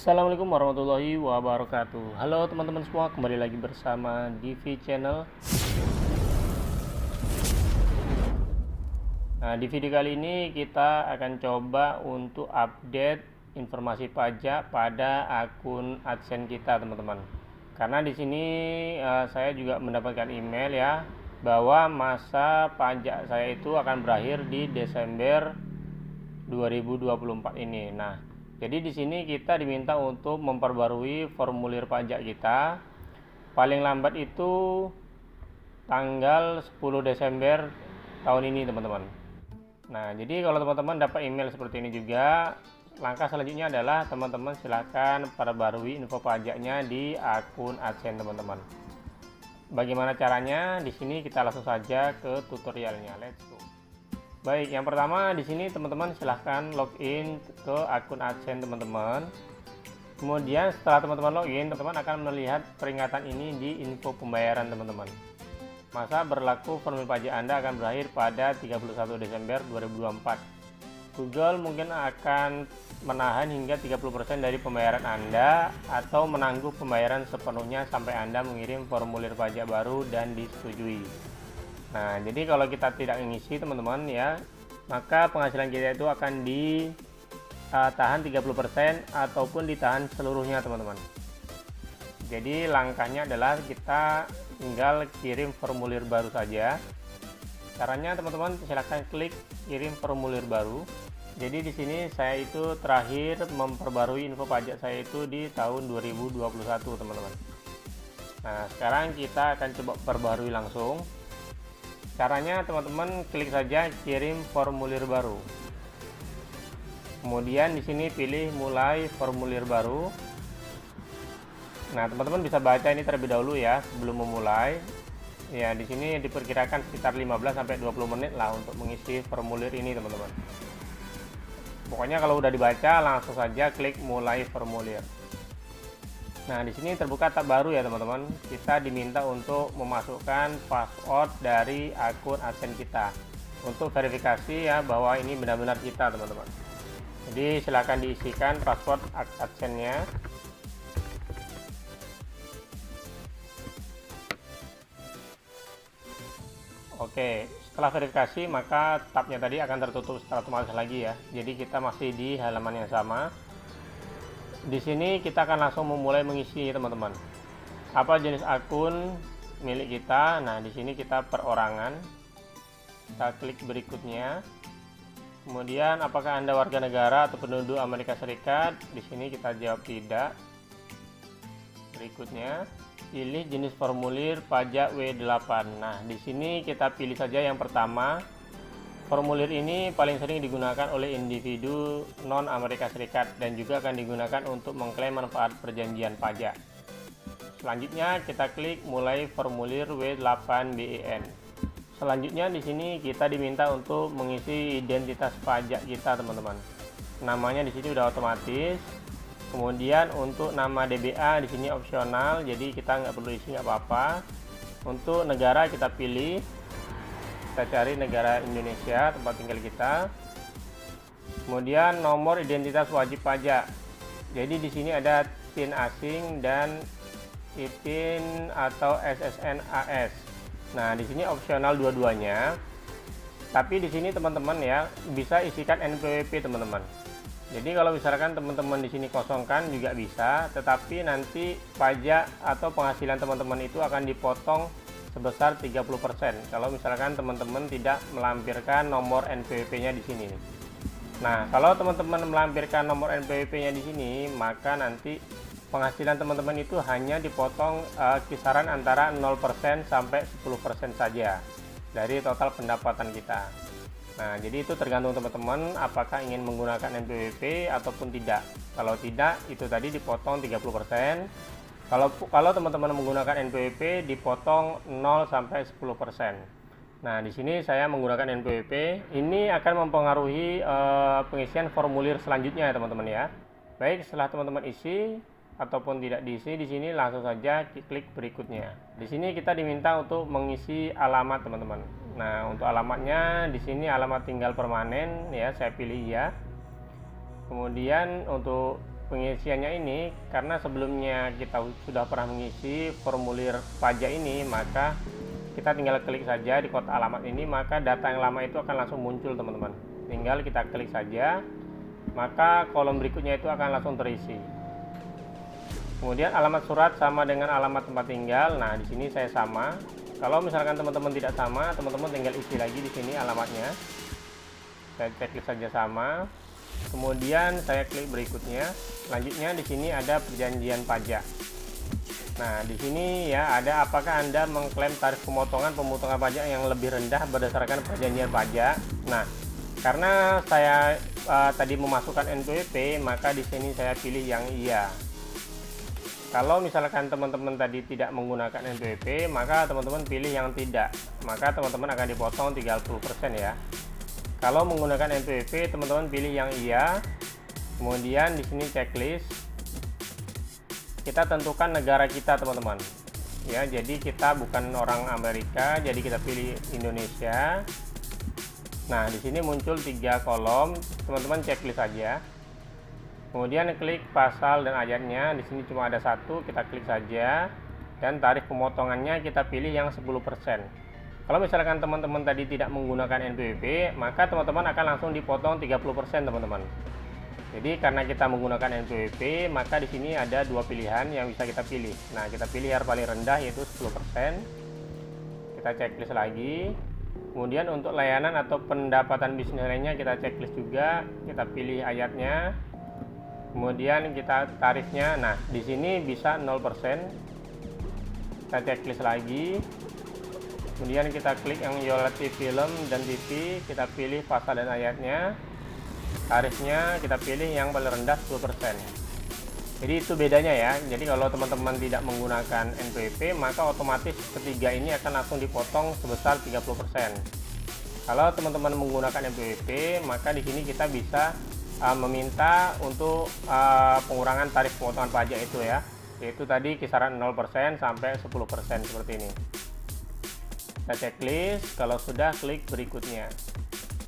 Assalamualaikum warahmatullahi wabarakatuh. Halo teman-teman semua, kembali lagi bersama Divi Channel. Nah, di video kali ini kita akan coba untuk update informasi pajak pada akun AdSense kita, teman-teman. Karena di sini saya juga mendapatkan email ya, bahwa masa pajak saya itu akan berakhir di Desember 2024 ini. Nah, jadi di sini kita diminta untuk memperbarui formulir pajak kita paling lambat itu tanggal 10 Desember tahun ini, teman-teman. Nah, jadi kalau teman-teman dapat email seperti ini juga, langkah selanjutnya adalah teman-teman silakan perbarui info pajaknya di akun AdSense, teman-teman. Bagaimana caranya? Di sini kita langsung saja ke tutorialnya. Let's go. Baik, yang pertama di sini teman-teman silahkan login ke akun AdSense teman-teman. Kemudian setelah teman-teman login, teman-teman akan melihat peringatan ini di info pembayaran teman-teman. Masa berlaku formulir pajak Anda akan berakhir pada 31 Desember 2024. Google mungkin akan menahan hingga 30% dari pembayaran Anda atau menangguh pembayaran sepenuhnya sampai Anda mengirim formulir pajak baru dan disetujui. Nah, jadi kalau kita tidak mengisi teman-teman ya, maka penghasilan kita itu akan ditahan 30% ataupun ditahan seluruhnya, teman-teman. Jadi langkahnya adalah kita tinggal kirim formulir baru saja. Caranya teman-teman silahkan klik kirim formulir baru. Jadi di sini saya itu terakhir memperbarui info pajak saya itu di tahun 2021, teman-teman. Nah, sekarang kita akan coba perbarui langsung. Caranya teman-teman klik saja kirim formulir baru. Kemudian di sini pilih mulai formulir baru. Nah, teman-teman bisa baca ini terlebih dahulu ya sebelum memulai. Ya, di sini diperkirakan sekitar 15 sampai 20 menit lah untuk mengisi formulir ini, teman-teman. Pokoknya kalau udah dibaca langsung saja klik mulai formulir. Nah, di sini terbuka tab baru ya, teman-teman. Kita diminta untuk memasukkan password dari akun AdSense kita untuk verifikasi ya bahwa ini benar-benar kita, teman-teman. Jadi silakan diisikan password AdSense-nya. Oke, setelah verifikasi maka tabnya tadi akan tertutup secara otomatis lagi ya. Jadi kita masih di halaman yang sama. Di sini kita akan langsung memulai mengisi, teman-teman. Apa jenis akun milik kita? Nah, di sini kita perorangan. Kita klik berikutnya. Kemudian apakah Anda warga negara atau penduduk Amerika Serikat? Di sini kita jawab tidak. Berikutnya, pilih jenis formulir pajak W8. Nah, di sini kita pilih saja yang pertama. Formulir ini paling sering digunakan oleh individu non-Amerika Serikat dan juga akan digunakan untuk mengklaim manfaat perjanjian pajak. Selanjutnya kita klik mulai formulir W8BEN. Selanjutnya di sini kita diminta untuk mengisi identitas pajak kita, teman-teman. Namanya di sini udah otomatis. Kemudian untuk nama DBA di sini opsional, jadi kita nggak perlu isi nggak apa-apa. Untuk negara kita pilih. Kita cari negara Indonesia, tempat tinggal kita. Kemudian nomor identitas wajib pajak. Jadi di sini ada TIN asing dan ITIN atau SSN AS. Nah, di sini opsional dua-duanya. Tapi di sini teman-teman ya bisa isikan NPWP, teman-teman. Jadi kalau misalkan teman-teman di sini kosongkan juga bisa, tetapi nanti pajak atau penghasilan teman-teman itu akan dipotong sebesar 30% kalau misalkan teman-teman tidak melampirkan nomor NPWP-nya di sini. Nah, kalau teman-teman melampirkan nomor NPWP-nya di sini, maka nanti penghasilan teman-teman itu hanya dipotong kisaran antara 0% sampai 10% saja dari total pendapatan kita. Nah, jadi itu tergantung teman-teman apakah ingin menggunakan NPWP ataupun tidak. Kalau tidak, itu tadi dipotong 30%. Kalau teman-teman menggunakan NPWP dipotong 0 sampai 10%. Nah, di sini saya menggunakan NPWP. Ini akan mempengaruhi pengisian formulir selanjutnya ya, teman-teman ya. Baik, setelah teman-teman isi ataupun tidak diisi, di sini langsung saja klik berikutnya. Di sini kita diminta untuk mengisi alamat, teman-teman. Nah, untuk alamatnya di sini alamat tinggal permanen ya, saya pilih ya. Kemudian untuk pengisiannya ini, karena sebelumnya kita sudah pernah mengisi formulir pajak ini, maka kita tinggal klik saja di kotak alamat ini, maka data yang lama itu akan langsung muncul teman-teman. Tinggal kita klik saja, maka kolom berikutnya itu akan langsung terisi. Kemudian alamat surat sama dengan alamat tempat tinggal. Nah, di sini saya sama. Kalau misalkan teman-teman tidak sama, teman-teman tinggal isi lagi di sini alamatnya. Saya checklist saja sama. Kemudian saya klik berikutnya. Selanjutnya di sini ada perjanjian pajak. Nah, di sini ya ada apakah Anda mengklaim tarif pemotongan pajak yang lebih rendah berdasarkan perjanjian pajak. Nah, karena saya tadi memasukkan NPWP, maka di sini saya pilih yang iya. Kalau misalkan teman-teman tadi tidak menggunakan NPWP, maka teman-teman pilih yang tidak. Maka teman-teman akan dipotong 30% ya. Kalau menggunakan NPWP, teman-teman pilih yang iya. Kemudian di sini checklist. Kita tentukan negara kita, teman-teman. Ya, jadi kita bukan orang Amerika, jadi kita pilih Indonesia. Nah, di sini muncul 3 kolom. Teman-teman checklist saja. Kemudian klik pasal dan ayatnya, di sini cuma ada 1, kita klik saja. Dan tarif pemotongannya kita pilih yang 10%. Kalau misalkan teman-teman tadi tidak menggunakan NPWP, maka teman-teman akan langsung dipotong 30% teman-teman. Jadi karena kita menggunakan NPWP, maka di sini ada 2 pilihan yang bisa kita pilih. Nah, kita pilih yang paling rendah yaitu 10%. Kita checklist lagi. Kemudian untuk layanan atau pendapatan bisnis lainnya kita checklist juga, kita pilih ayatnya. Kemudian kita tarifnya, nah di sini bisa 0%. Kita checklist lagi. Kemudian kita klik yang royalti film dan TV, kita pilih pasal dan ayatnya. Tarifnya kita pilih yang paling rendah 10%. Jadi itu bedanya ya. Jadi kalau teman-teman tidak menggunakan NPWP, maka otomatis ketiga ini akan langsung dipotong sebesar 30%. Kalau teman-teman menggunakan NPWP, maka di sini kita bisa meminta untuk pengurangan tarif pemotongan pajak itu ya, yaitu tadi kisaran 0% sampai 10% seperti ini. Kita checklist. Kalau sudah, klik berikutnya.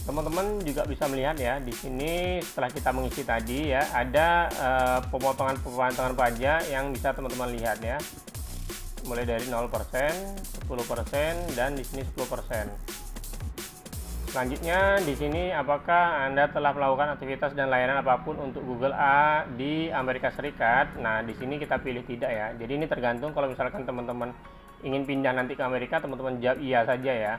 Teman-teman juga bisa melihat ya, di sini setelah kita mengisi tadi ya, ada pemotongan pajak yang bisa teman-teman lihat ya, mulai dari 0%, 10%, dan di sini 10%. Selanjutnya di sini apakah Anda telah melakukan aktivitas dan layanan apapun untuk Google A di Amerika Serikat. Nah, di sini kita pilih tidak ya. Jadi ini tergantung, kalau misalkan teman-teman ingin pindah nanti ke Amerika, teman-teman jawab iya saja ya.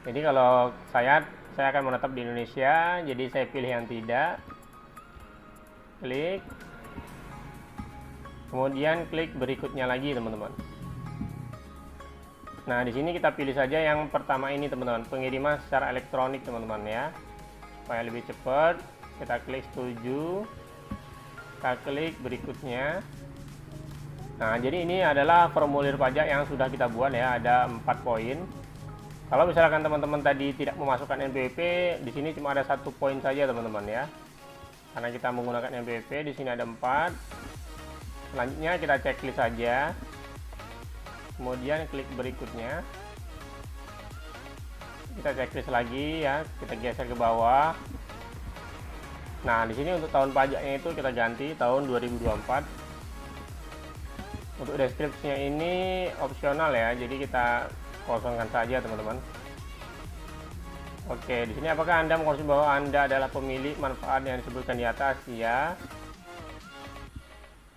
Jadi kalau saya akan menetap di Indonesia, jadi saya pilih yang tidak. Klik. Kemudian klik berikutnya lagi, teman-teman. Nah, di sini kita pilih saja yang pertama ini, teman-teman, pengiriman secara elektronik, teman-teman ya. Supaya lebih cepat, kita klik setuju. Kita klik berikutnya. Nah, jadi ini adalah formulir pajak yang sudah kita buat ya, ada 4 poin. Kalau misalkan teman-teman tadi tidak memasukkan NPWP, di sini cuma ada 1 poin saja, teman-teman ya. Karena kita menggunakan NPWP, di sini ada 4. Selanjutnya kita checklist saja. Kemudian klik berikutnya. Kita checklist lagi ya, kita geser ke bawah. Nah, di sini untuk tahun pajaknya itu kita ganti tahun 2024. Untuk deskripsinya ini opsional ya, jadi kita kosongkan saja, teman-teman. Oke, di sini apakah Anda mengkonsumsi bahwa Anda adalah pemilik manfaat yang disebutkan di atas? Ya.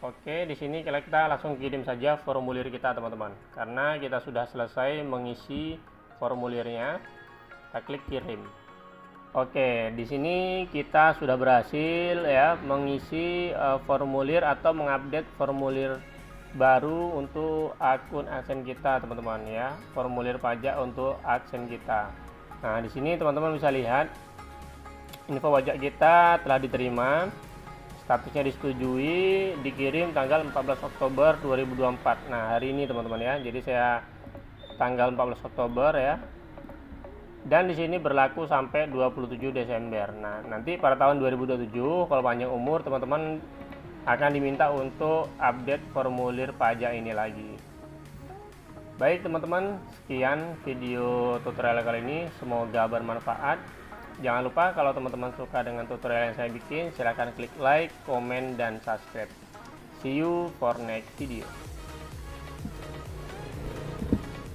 Oke, di sini kita langsung kirim saja formulir kita, teman-teman. Karena kita sudah selesai mengisi formulirnya, kita klik kirim. Oke, di sini kita sudah berhasil ya mengisi formulir atau mengupdate formulir baru untuk akun AdSense kita, teman-teman ya. Formulir pajak untuk AdSense kita. Nah, di sini teman-teman bisa lihat info pajak kita telah diterima. Statusnya disetujui, dikirim tanggal 14 Oktober 2024. Nah, hari ini, teman-teman ya. Jadi saya tanggal 14 Oktober ya. Dan di sini berlaku sampai 27 Desember. Nah, nanti pada tahun 2027 kalau panjang umur, teman-teman akan diminta untuk update formulir pajak ini lagi. Baik, teman-teman, sekian video tutorial kali ini. Semoga bermanfaat. Jangan lupa kalau teman-teman suka dengan tutorial yang saya bikin, silahkan klik like, komen, dan subscribe. See you for next video.